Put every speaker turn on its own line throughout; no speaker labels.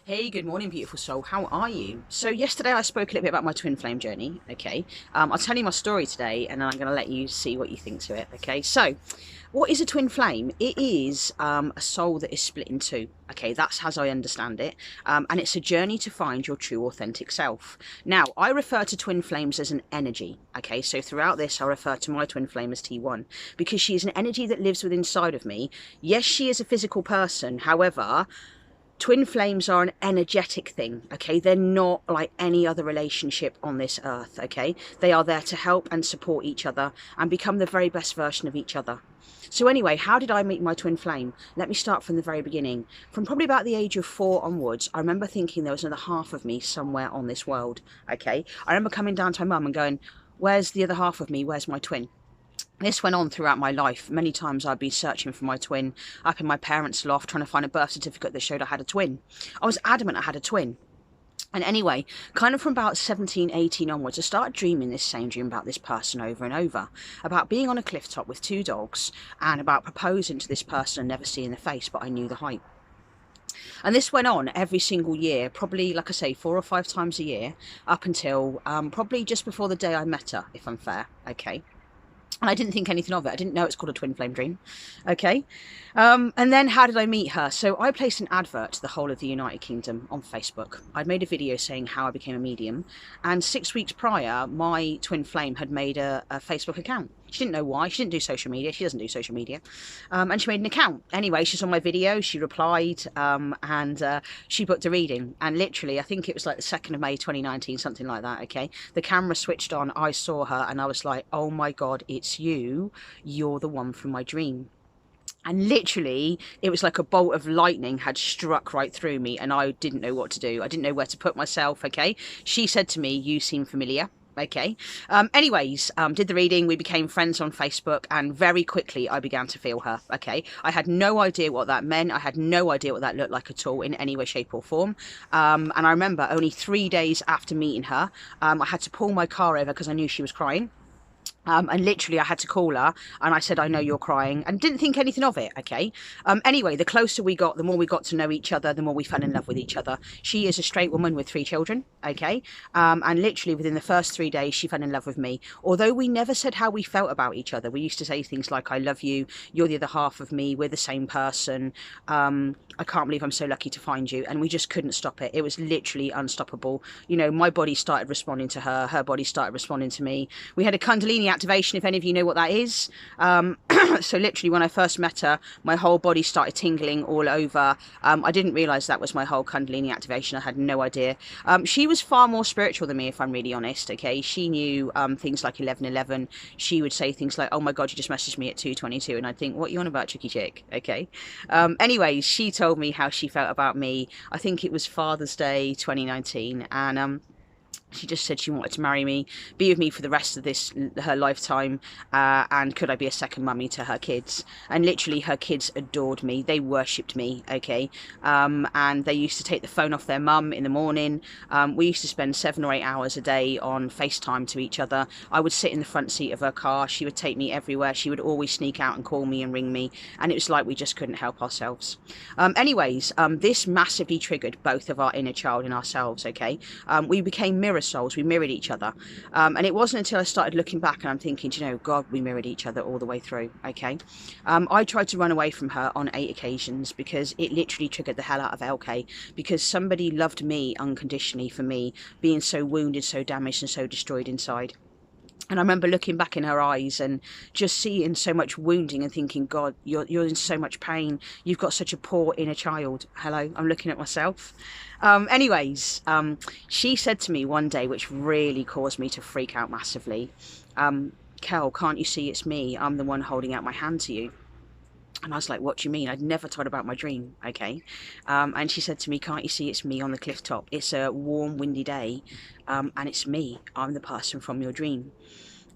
Hey, good morning, beautiful soul. How are you? So yesterday I spoke a little bit about my twin flame journey, okay? I'll tell you my story today and then I'm going to let you see what you think to it, okay? So, what is a twin flame? It is a soul that is split in two, okay? That's as I understand it. And it's a journey to find your true authentic self. Now, I refer to twin flames as an energy, okay? So throughout this, I refer to my twin flame as T1 because she is an energy that lives within inside of me. Yes, she is a physical person. However, twin flames are an energetic thing, okay? They're not like any other relationship on this earth, okay? They are there to help and support each other and become the very best version of each other. So anyway, how did I meet my twin flame? Let me start from the very beginning. From probably about the age of 4 onwards, I remember thinking there was another half of me somewhere on this world, okay? I remember coming down to my mum and going, where's the other half of me? Where's my twin? This went on throughout my life. Many times I'd be searching for my twin up in my parents' loft, trying to find a birth certificate that showed I had a twin. I was adamant I had a twin. And anyway, kind of from about 17, 18 onwards, I started dreaming this same dream about this person over and over. About being on a cliff top with 2 dogs and about proposing to this person and never seeing the face, but I knew the height. And this went on every single year, probably, like I say, 4 or 5 times a year, up until probably just before the day I met her, if I'm fair, okay? And I didn't think anything of it. I didn't know it's called a twin flame dream. Okay. And then how did I meet her? So I placed an advert to the whole of the United Kingdom on Facebook. I'd made a video saying how I became a medium. And 6 weeks prior, my twin flame had made a Facebook account. She didn't know why. She didn't do social media. She doesn't do social media. And she made an account. Anyway, she saw my video. She replied and she booked a reading. And literally, I think it was like the 2nd of May 2019, something like that, okay? The camera switched on. I saw her and I was like, oh my God, it's you. You're the one from my dream. And literally, it was like a bolt of lightning had struck right through me and I didn't know what to do. I didn't know where to put myself, okay? She said to me, you seem familiar. Okay. Anyways, did the reading. We became friends on Facebook and very quickly I began to feel her. Okay. I had no idea what that meant. I had no idea what that looked like at all in any way, shape or form. And I remember only 3 days after meeting her, I had to pull my car over because I knew she was crying. And literally I had to call her and I said, I know you're crying, and didn't think anything of it, okay? Anyway, the closer we got, the more we got to know each other, the more we fell in love with each other. She is a straight woman with 3 children, okay? And literally within the first 3 days, she fell in love with me. Although we never said how we felt about each other. We used to say things like, I love you, you're the other half of me, we're the same person. I can't believe I'm so lucky to find you. And we just couldn't stop it. It was literally unstoppable. You know, my body started responding to her. Her body started responding to me. We had a Kundalini activation, if any of you know what that is. So literally when I first met her, my whole body started tingling all over. I didn't realise that was my whole Kundalini activation. I had no idea. She was far more spiritual than me, if I'm really honest, okay? She knew things like 11:11. She would say things like, oh my God, you just messaged me at 2:22. And I'd think, what are you on about, tricky chick? Okay. Anyways, she told me how she felt about me. I think it was Father's Day 2019. And she just said she wanted to marry me, be with me for the rest of her lifetime, and could I be a second mummy to her kids. And literally her kids adored me. They worshipped me, okay? And they used to take the phone off their mum in the morning. We used to spend 7 or 8 hours a day on FaceTime to each other. I would sit in the front seat of her car. She would take me everywhere. She would always sneak out and call me and ring me. And it was like we just couldn't help ourselves. Anyways, this massively triggered both of our inner child in ourselves, okay? We became mirror souls. We mirrored each other. And it wasn't until I started looking back and I'm thinking, you know, God, we mirrored each other all the way through, okay? I tried to run away from her on 8 occasions because it literally triggered the hell out of LK, because somebody loved me unconditionally for me being so wounded, so damaged and so destroyed inside. And I remember looking back in her eyes and just seeing so much wounding and thinking, God, you're in so much pain. You've got such a poor inner child. Hello, I'm looking at myself. Anyways, she said to me one day, which really caused me to freak out massively, Kel, can't you see it's me? I'm the one holding out my hand to you. And I was like, what do you mean? I'd never told about my dream, okay? And she said to me, can't you see it's me on the cliff top? It's a warm, windy day, and it's me. I'm the person from your dream.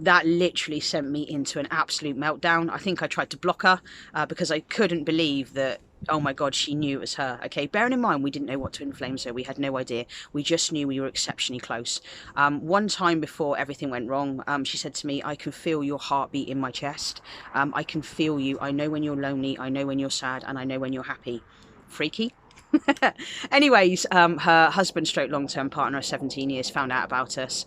That literally sent me into an absolute meltdown. I think I tried to block her because I couldn't believe that, oh my God, she knew it was her. Okay, bearing in mind, we didn't know what twin flames were. We had no idea. We just knew we were exceptionally close. One time before everything went wrong, she said to me, I can feel your heartbeat in my chest. I can feel you. I know when you're lonely. I know when you're sad. And I know when you're happy. Freaky. Anyways, her husband stroke long-term partner of 17 years found out about us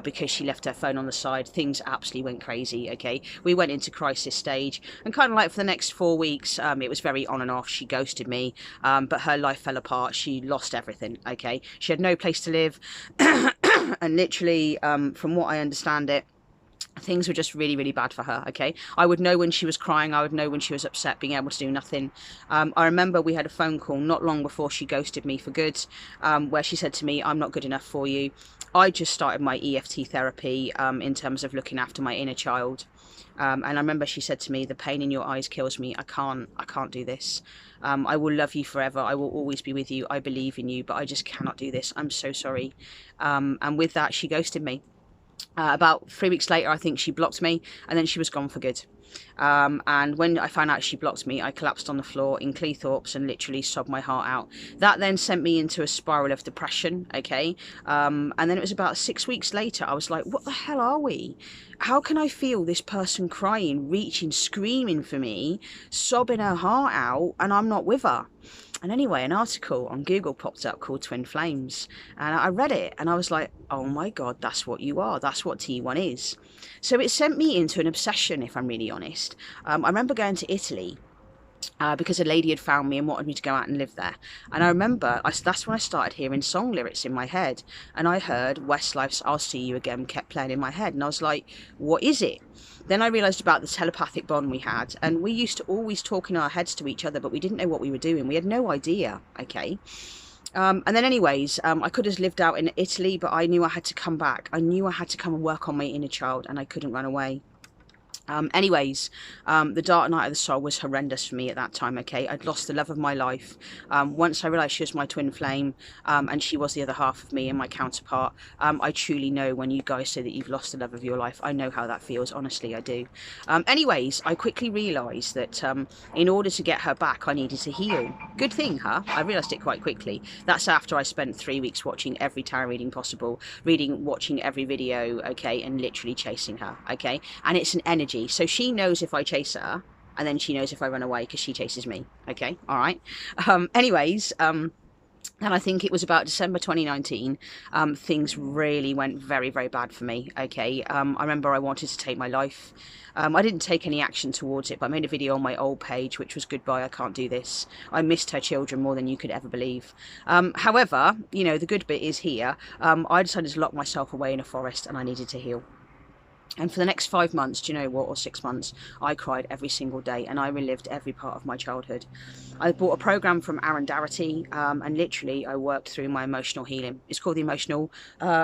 because she left her phone on the side. Things absolutely went crazy, okay? We went into crisis stage, and kind of like for the next 4 weeks, it was very on and off. She ghosted me, but her life fell apart. She lost everything, okay? She had no place to live, and literally, from what I understand it, things were just really, really bad for her, okay? I would know when she was crying, I would know when she was upset, being able to do nothing. I remember we had a phone call not long before she ghosted me for good, where she said to me, I'm not good enough for you. I just started my EFT therapy in terms of looking after my inner child. And I remember she said to me, the pain in your eyes kills me. I can't do this. I will love you forever. I will always be with you. I believe in you, but I just cannot do this. I'm so sorry. And with that, she ghosted me. About 3 weeks later, I think she blocked me, and then she was gone for good. And when I found out she blocked me, I collapsed on the floor in Cleethorpes and literally sobbed my heart out. That then sent me into a spiral of depression, okay? And then it was about 6 weeks later, I was like, what the hell are we? How can I feel this person crying, reaching, screaming for me, sobbing her heart out, and I'm not with her? And anyway, an article on Google popped up called Twin Flames, and I read it and I was like, oh my God, that's what you are. That's what T1 is. So it sent me into an obsession, if I'm really honest. I remember going to Italy because a lady had found me and wanted me to go out and live there. And I remember that's when I started hearing song lyrics in my head. And I heard Westlife's I'll See You Again kept playing in my head. And I was like, what is it? Then I realised about the telepathic bond we had. And we used to always talk in our heads to each other, but we didn't know what we were doing. We had no idea, okay? And then anyways, I could have lived out in Italy, but I knew I had to come back. I knew I had to come and work on my inner child, and I couldn't run away. Anyways, the dark night of the soul was horrendous for me at that time, okay? I'd lost the love of my life. Once I realised she was my twin flame, and she was the other half of me and my counterpart, I truly know when you guys say that you've lost the love of your life. I know how that feels, honestly, I do. Anyways, I quickly realised that in order to get her back, I needed to heal. Good thing, huh? I realised it quite quickly. That's after I spent 3 weeks watching every tarot reading possible, watching every video, okay, and literally chasing her, okay? And it's an energy. So she knows if I chase her, and then she knows if I run away because she chases me. Okay, all right. Anyways, and I think it was about December 2019, things really went very, very bad for me, okay? I remember I wanted to take my life. I didn't take any action towards it, but I made a video on my old page, which was goodbye, I can't do this. I missed her children more than you could ever believe. However, you know, the good bit is here. I decided to lock myself away in a forest, and I needed to heal. And for the next 5 months, do you know what, or 6 months, I cried every single day, and I relived every part of my childhood. I bought a program from Aaron Darity, and literally I worked through my emotional healing. It's called the Emotional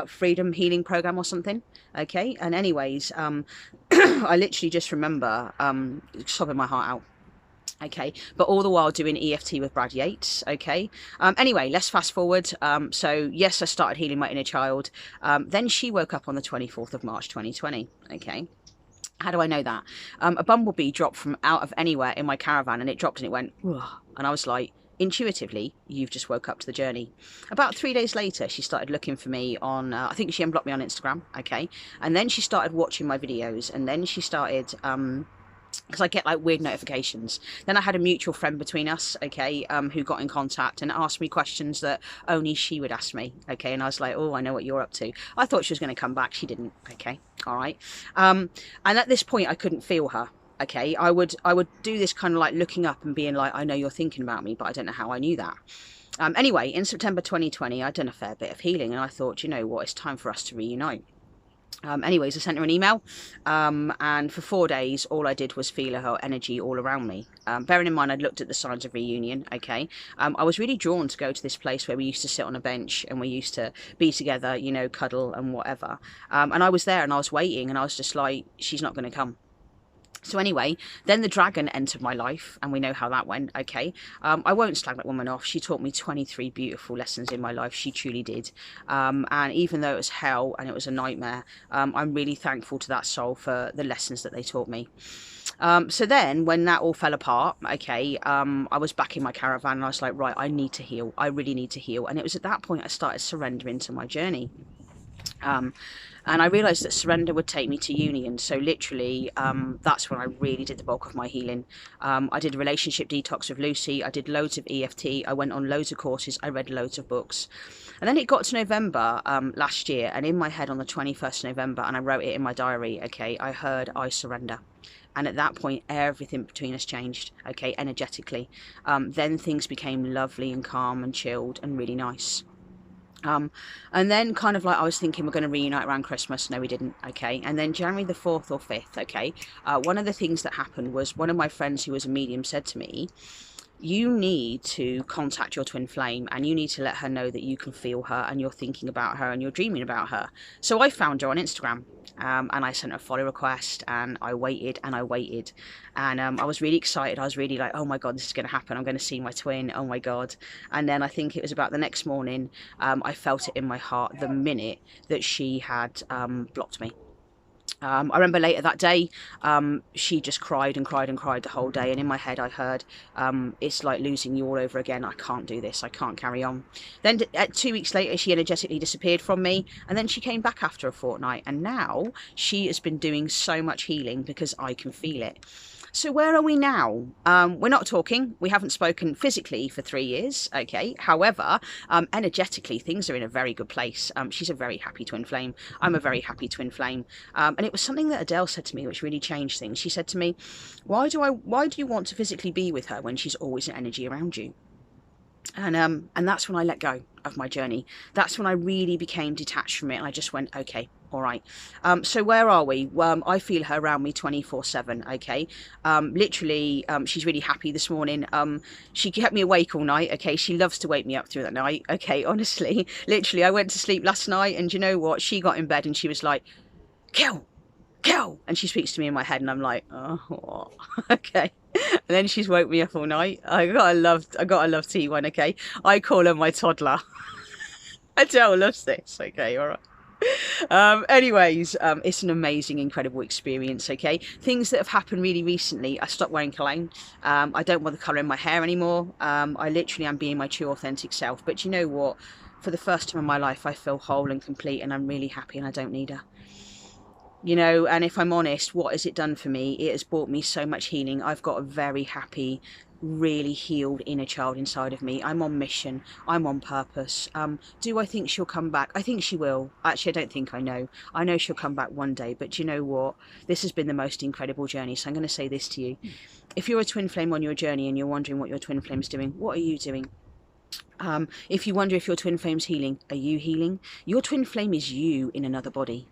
Freedom Healing Program or something, okay? And anyways, I literally just remember sobbing my heart out. Okay, but all the while doing EFT with Brad Yates, okay? Anyway, let's fast forward. So, yes, I started healing my inner child. Then she woke up on the 24th of March, 2020, okay? How do I know that? A bumblebee dropped from out of anywhere in my caravan, and it dropped and it went, ugh, and I was like, intuitively, you've just woke up to the journey. About 3 days later, she started looking for me on, I think she unblocked me on Instagram, okay? And then she started watching my videos, and then she started... because I get like weird notifications. Then I had a mutual friend between us, okay, who got in contact and asked me questions that only she would ask me, okay, and I was like, oh, I know what you're up to. I thought she was going to come back. She didn't, okay, all right. And at this point, I couldn't feel her, okay. I would do this kind of like looking up and being like, I know you're thinking about me, but I don't know how I knew that. Anyway, in September 2020, I'd done a fair bit of healing, and I thought, you know what, it's time for us to reunite. Anyways, I sent her an email, and for 4 days, all I did was feel her energy all around me. Bearing in mind, I'd looked at the signs of reunion, okay? I was really drawn to go to this place where we used to sit on a bench, and we used to be together, you know, cuddle and whatever. And I was there, and I was waiting, and I was just like, she's not going to come. So anyway, then the dragon entered my life, and we know how that went, okay? I won't slag that woman off. She taught me 23 beautiful lessons in my life. She truly did. And even though it was hell and it was a nightmare, I'm really thankful to that soul for the lessons that they taught me. So then, when that all fell apart, okay, I was back in my caravan, and I was like, right, I need to heal. I really need to heal. And it was at that point I started surrendering to my journey. Um, and I realised that surrender would take me to union. So literally, that's when I really did the bulk of my healing. I did a relationship detox with Lucy. I did loads of EFT. I went on loads of courses. I read loads of books. And then it got to November last year, and in my head on the 21st November, and I wrote it in my diary, okay, I heard I surrender. And at that point, everything between us changed, okay, energetically. Then things became lovely and calm and chilled and really nice. And then kind of like I was thinking we're going to reunite around Christmas. No, we didn't. Okay. And then January the 4th or 5th. Okay. One of the things that happened was one of my friends who was a medium said to me, you need to contact your twin flame and you need to let her know that you can feel her and you're thinking about her and you're dreaming about her. So I found her on Instagram, and I sent her a follow request, and I waited and I waited, and I was really excited. I was really like, oh my god, this is going to happen. I'm going to see my twin. Oh my god. And then I think it was about the next morning, I felt it in my heart the minute that she had blocked me. I remember later that day, she just cried and cried and cried the whole day. And in my head, I heard, it's like losing you all over again. I can't do this. I can't carry on. Then 2 weeks later, she energetically disappeared from me. And then she came back after a fortnight. And now she has been doing so much healing because I can feel it. So where are we now? We're not talking. We haven't spoken physically for 3 years. Okay. However, energetically, things are in a very good place. She's a very happy twin flame. I'm a very happy twin flame. And it was something that Adele said to me, which really changed things. She said to me, why do you want to physically be with her when she's always an energy around you? And that's when I let go of my journey. That's when I really became detached from it, and I just went, okay, all right. So where are we? I feel her around me 24/7. Okay. Literally, she's really happy this morning. She kept me awake all night. Okay. She loves to wake me up through that night. Okay. Honestly, literally, I went to sleep last night, and you know what? She got in bed and she was like, "Kill, kill," and she speaks to me in my head, and I'm like, oh, what? Okay. And then she's woke me up all night. I gotta love T1. Okay. I call her my toddler. Adele loves this. Okay. All right. Anyways, it's an amazing, incredible experience. Okay, things that have happened really recently. I stopped wearing cologne. I don't want the colour in my hair anymore. I literally am being my true authentic self. But you know what? For the first time in my life, I feel whole and complete, and I'm really happy, and I don't need her. You know, and if I'm honest, what has it done for me? It has brought me so much healing. I've got a very happy, really healed inner child inside of me. I'm on mission. I'm on purpose. Do I think she'll come back? I think she will. Actually, I don't think I know. I know she'll come back one day, but you know what? This has been the most incredible journey. So I'm going to say this to you. If you're a twin flame on your journey and you're wondering what your twin flame is doing, what are you doing? If you wonder if your twin flame's healing, are you healing? Your twin flame is you in another body.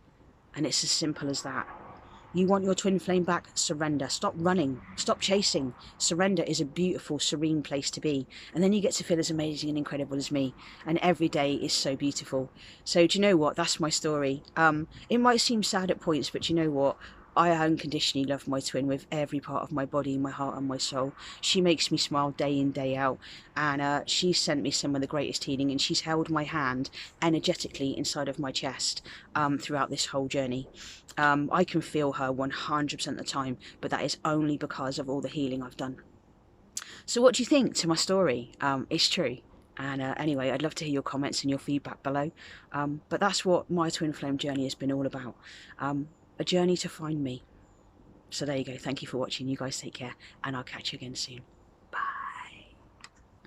And it's as simple as that. You want your twin flame back? Surrender. Stop running. Stop chasing. Surrender is a beautiful, serene place to be. And then you get to feel as amazing and incredible as me. And every day is so beautiful. So do you know what? That's my story. It might seem sad at points, but you know what? I unconditionally love my twin with every part of my body, my heart and my soul. She makes me smile day in, day out. And she sent me some of the greatest healing, and she's held my hand energetically inside of my chest throughout this whole journey. I can feel her 100% of the time, but that is only because of all the healing I've done. So what do you think to my story? It's true. And anyway, I'd love to hear your comments and your feedback below. But that's what my twin flame journey has been all about. A journey to find me. So there you go. Thank you for watching. You guys take care, and I'll catch you again soon.